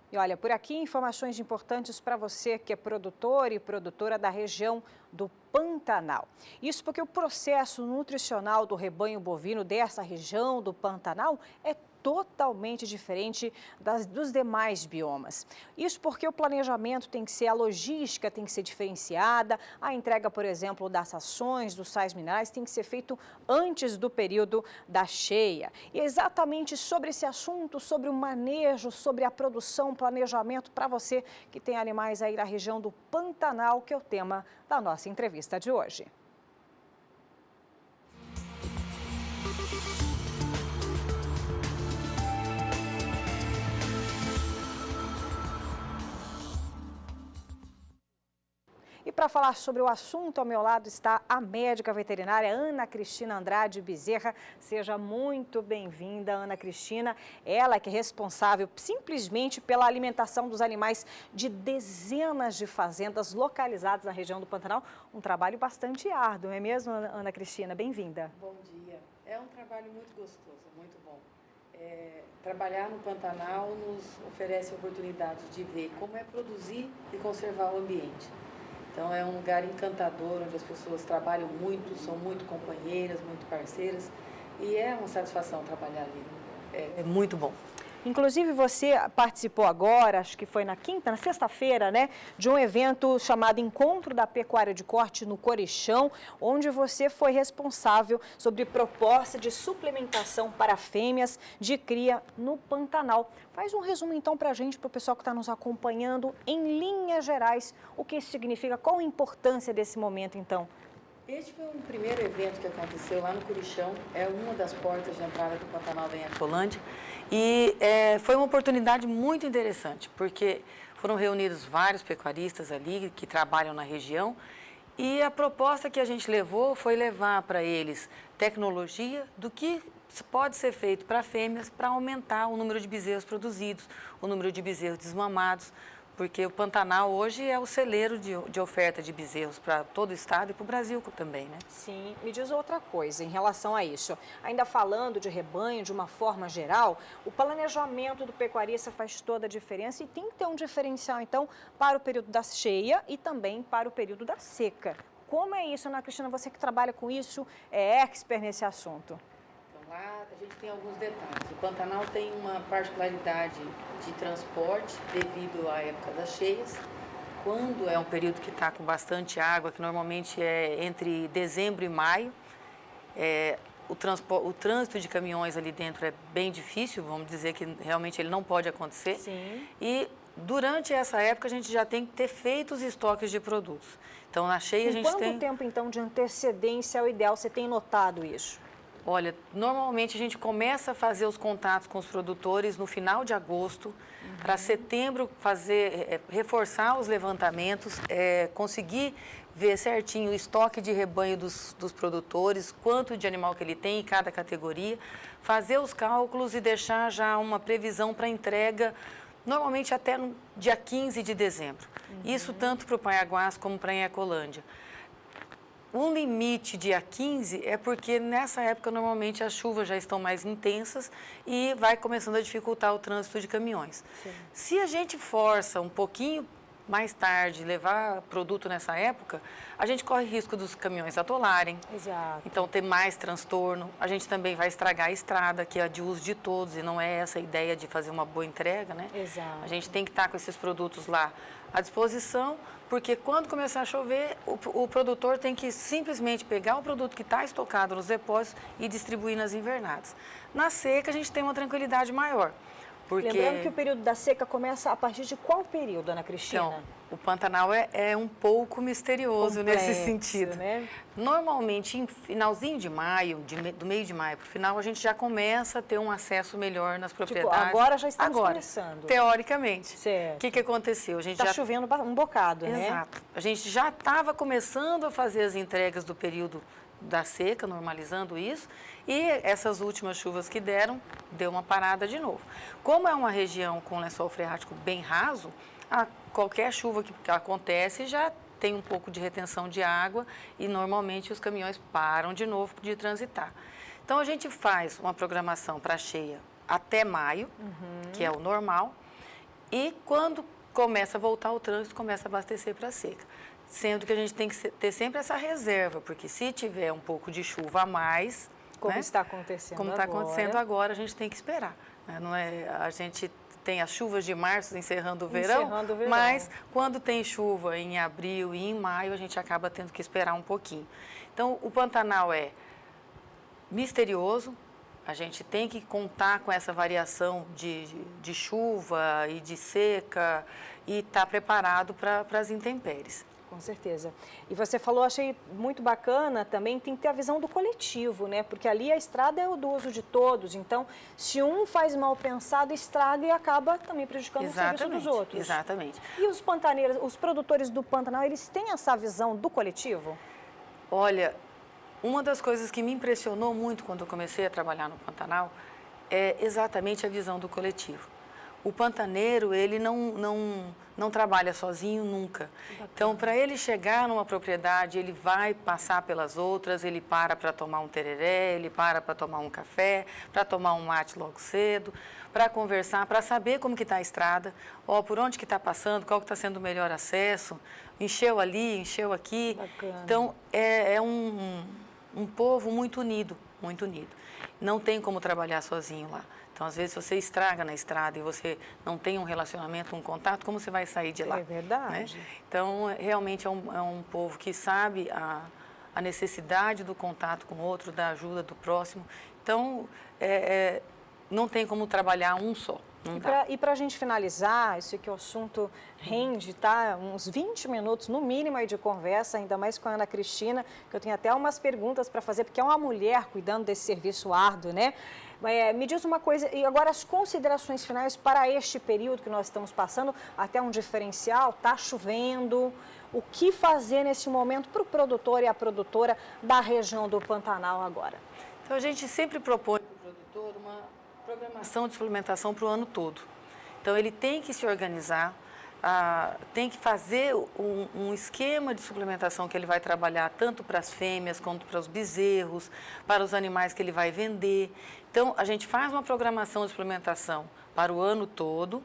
E olha, por aqui informações importantes para você que é produtor e produtora da região do Pantanal. Isso porque o processo nutricional do rebanho bovino dessa região do Pantanal é totalmente diferente dos demais biomas. Isso porque o planejamento tem que ser, a logística tem que ser diferenciada, a entrega, por exemplo, das rações, dos sais minerais tem que ser feito antes do período da cheia. E exatamente sobre esse assunto, sobre o manejo, sobre a produção, planejamento para você que tem animais aí na região do Pantanal, que é o tema da nossa entrevista de hoje. E para falar sobre o assunto, ao meu lado está a médica veterinária Ana Cristina Andrade Bezerra. Seja muito bem-vinda, Ana Cristina. Ela que é responsável simplesmente pela alimentação dos animais de dezenas de fazendas localizadas na região do Pantanal. Um trabalho bastante árduo, não é mesmo, Ana Cristina? Bem-vinda. Bom dia. É um trabalho muito gostoso, muito bom. Trabalhar no Pantanal nos oferece a oportunidade de ver como é produzir e conservar o ambiente. Então é um lugar encantador, onde as pessoas trabalham muito, são muito companheiras, muito parceiras, e é uma satisfação trabalhar ali. É muito bom. Inclusive você participou agora, acho que foi na sexta-feira, né, de um evento chamado Encontro da Pecuária de Corte no Corichão, onde você foi responsável sobre proposta de suplementação para fêmeas de cria no Pantanal. Faz um resumo então para a gente, para o pessoal que está nos acompanhando, em linhas gerais, o que isso significa, qual a importância desse momento então? Este foi um primeiro evento que aconteceu lá no Corichão, é uma das portas de entrada do Pantanal da Ecolândia, e foi uma oportunidade muito interessante, porque foram reunidos vários pecuaristas ali que trabalham na região, e a proposta que a gente levou foi levar para eles tecnologia do que pode ser feito para fêmeas para aumentar o número de bezerros produzidos, o número de bezerros desmamados, porque o Pantanal hoje é o celeiro de oferta de bezerros para todo o estado e para o Brasil também, né? Sim, me diz outra coisa em relação a isso. Ainda falando de rebanho de uma forma geral, o planejamento do pecuarista faz toda a diferença e tem que ter um diferencial, então, para o período da cheia e também para o período da seca. Como é isso, Ana Cristina? Você que trabalha com isso, é expert nesse assunto. Lá a gente tem alguns detalhes. O Pantanal tem uma particularidade de transporte devido à época das cheias. Quando é um período que está com bastante água, que normalmente é entre dezembro e maio, o trânsito de caminhões ali dentro é bem difícil, vamos dizer que realmente ele não pode acontecer. Sim. E durante essa época a gente já tem que ter feito os estoques de produtos. Então na cheia a gente tem... Quanto tempo então de antecedência é o ideal? Você tem notado isso? Olha, normalmente a gente começa a fazer os contatos com os produtores no final de agosto, para setembro reforçar os levantamentos, conseguir ver certinho o estoque de rebanho dos produtores, quanto de animal que ele tem em cada categoria, fazer os cálculos e deixar já uma previsão para entrega, normalmente até no dia 15 de dezembro. Isso tanto para o Paiaguás como para a Ecolândia. O limite dia 15 é porque nessa época normalmente as chuvas já estão mais intensas e vai começando a dificultar o trânsito de caminhões. Sim. Se a gente força um pouquinho mais tarde levar produto nessa época, a gente corre risco dos caminhões atolarem. Exato. Então ter mais transtorno. A gente também vai estragar a estrada, que é de uso de todos e não é essa a ideia de fazer uma boa entrega, né? Exato. A gente tem que estar com esses produtos lá à disposição, porque quando começar a chover, o produtor tem que simplesmente pegar o produto que está estocado nos depósitos e distribuir nas invernadas. Na seca, a gente tem uma tranquilidade maior. Porque... Lembrando que o período da seca começa a partir de qual período, Ana Cristina? Então, o Pantanal é um pouco misterioso nesse sentido. Né? Normalmente, em finalzinho de maio, do meio de maio para o final, a gente já começa a ter um acesso melhor nas propriedades. Tipo, agora já estamos começando. Teoricamente. Certo. O que aconteceu? Está chovendo um bocado, né? Exato. A gente já estava começando a fazer as entregas do período da seca, normalizando isso, e essas últimas chuvas que deram, deu uma parada de novo. Como é uma região com lençol freático bem raso, qualquer chuva que acontece já tem um pouco de retenção de água e normalmente os caminhões param de novo de transitar. Então a gente faz uma programação para cheia até maio, que é o normal, E quando começa a voltar o trânsito, começa a abastecer para a seca. Sendo que a gente tem que ter sempre essa reserva, porque se tiver um pouco de chuva a mais... Como né? está acontecendo Como está acontecendo agora, a gente tem que esperar. Né? Não é, a gente tem as chuvas de março encerrando o verão, mas quando tem chuva em abril e em maio, a gente acaba tendo que esperar um pouquinho. Então, o Pantanal é misterioso, a gente tem que contar com essa variação de chuva e de seca e estar preparado para as intempéries. Com certeza. E você falou, achei muito bacana também, tem que ter a visão do coletivo, né? Porque ali a estrada é o do uso de todos. Então, se um faz mal pensado, estraga e acaba também prejudicando o serviço dos outros. Exatamente. E os pantaneiros, os produtores do Pantanal, eles têm essa visão do coletivo? Olha, uma das coisas que me impressionou muito quando eu comecei a trabalhar no Pantanal é exatamente a visão do coletivo. O pantaneiro, ele não trabalha sozinho nunca. Então, para ele chegar numa propriedade, ele vai passar pelas outras, ele para tomar um tereré, ele para tomar um café, para tomar um mate logo cedo, para conversar, para saber como que está a estrada, por onde que está passando, qual que está sendo o melhor acesso, encheu ali, encheu aqui. Bacana. Então, é um povo muito unido, muito unido. Não tem como trabalhar sozinho lá. Então, às vezes, você estraga na estrada e você não tem um relacionamento, um contato, como você vai sair de lá? É verdade. Né? Então, realmente é um povo que sabe a necessidade do contato com o outro, da ajuda do próximo. Então, não tem como trabalhar um só. E para a gente finalizar, isso aqui o assunto rende, tá? Uns 20 minutos no mínimo aí de conversa, ainda mais com a Ana Cristina, que eu tenho até umas perguntas para fazer, porque é uma mulher cuidando desse serviço árduo, né? Me diz uma coisa, e agora as considerações finais para este período que nós estamos passando, até um diferencial, está chovendo, o que fazer nesse momento para o produtor e a produtora da região do Pantanal agora? Então, a gente sempre propõe para o produtor uma programação de suplementação para o ano todo. Então, ele tem que se organizar, tem que fazer um esquema de suplementação que ele vai trabalhar tanto para as fêmeas quanto para os bezerros, para os animais que ele vai vender. Então, a gente faz uma programação de suplementação para o ano todo.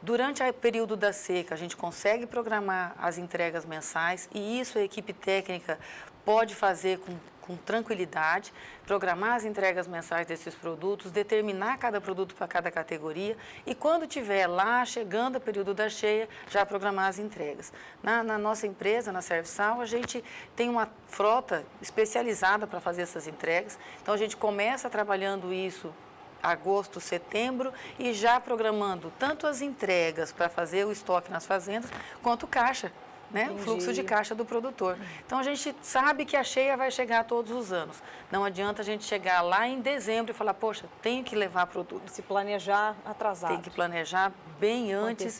Durante o período da seca, a gente consegue programar as entregas mensais e isso a equipe técnica pode fazer com tranquilidade, programar as entregas mensais desses produtos, determinar cada produto para cada categoria e quando tiver lá, chegando o período da cheia, já programar as entregas. Na nossa empresa, na Serviçal, a gente tem uma frota especializada para fazer essas entregas, então a gente começa trabalhando isso agosto, setembro e já programando tanto as entregas para fazer o estoque nas fazendas, quanto o caixa, né? O fluxo de caixa do produtor. Então, a gente sabe que a cheia vai chegar todos os anos. Não adianta a gente chegar lá em dezembro e falar, poxa, tenho que levar produto. Se planejar atrasado. Tem que planejar bem antes,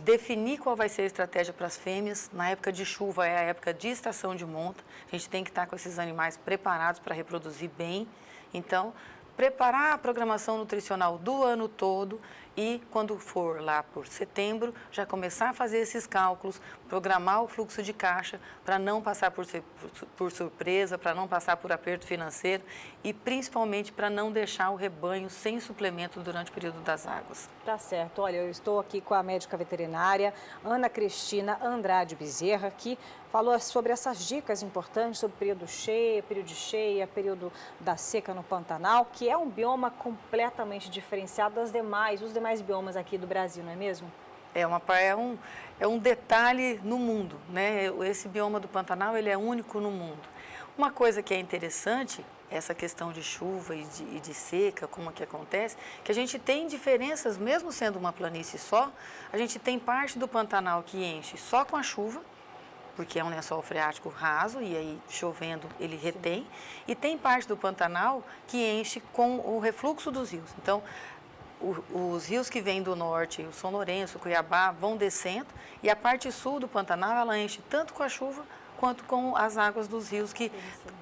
definir qual vai ser a estratégia para as fêmeas. Na época de chuva é a época de estação de monta. A gente tem que estar com esses animais preparados para reproduzir bem. Então, preparar a programação nutricional do ano todo e, quando for lá por setembro, já começar a fazer esses cálculos, programar o fluxo de caixa para não passar por surpresa, para não passar por aperto financeiro e, principalmente, para não deixar o rebanho sem suplemento durante o período das águas. Tá certo. Olha, eu estou aqui com a médica veterinária Ana Cristina Andrade Bezerra, que falou sobre essas dicas importantes sobre período de cheia, período da seca no Pantanal, que é um bioma completamente diferenciado dos demais biomas aqui do Brasil, não é mesmo? É um detalhe no mundo, né? Esse bioma do Pantanal, ele é único no mundo. Uma coisa que é interessante, essa questão de chuva e de seca, como que acontece, que a gente tem diferenças, mesmo sendo uma planície só, a gente tem parte do Pantanal que enche só com a chuva, porque é um lençol freático raso e aí chovendo ele retém, e tem parte do Pantanal que enche com o refluxo dos rios. Então, os rios que vêm do norte, o São Lourenço, o Cuiabá, vão descendo e a parte sul do Pantanal ela enche tanto com a chuva quanto com as águas dos rios que,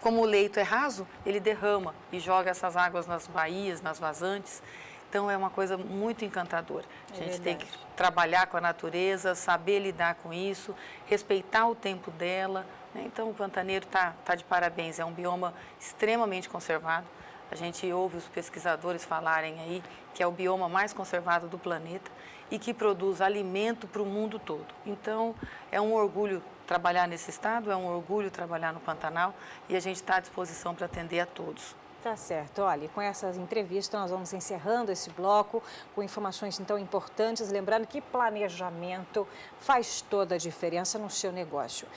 como o leito é raso, ele derrama e joga essas águas nas baías, nas vazantes. Então, é uma coisa muito encantadora. A gente tem que trabalhar com a natureza, saber lidar com isso, respeitar o tempo dela. Né? Então, o pantaneiro tá de parabéns. É um bioma extremamente conservado. A gente ouve os pesquisadores falarem aí que é o bioma mais conservado do planeta e que produz alimento para o mundo todo. Então, é um orgulho trabalhar nesse estado, é um orgulho trabalhar no Pantanal e a gente está à disposição para atender a todos. Tá certo. Olha, com essas entrevistas nós vamos encerrando esse bloco com informações então importantes, lembrando que planejamento faz toda a diferença no seu negócio.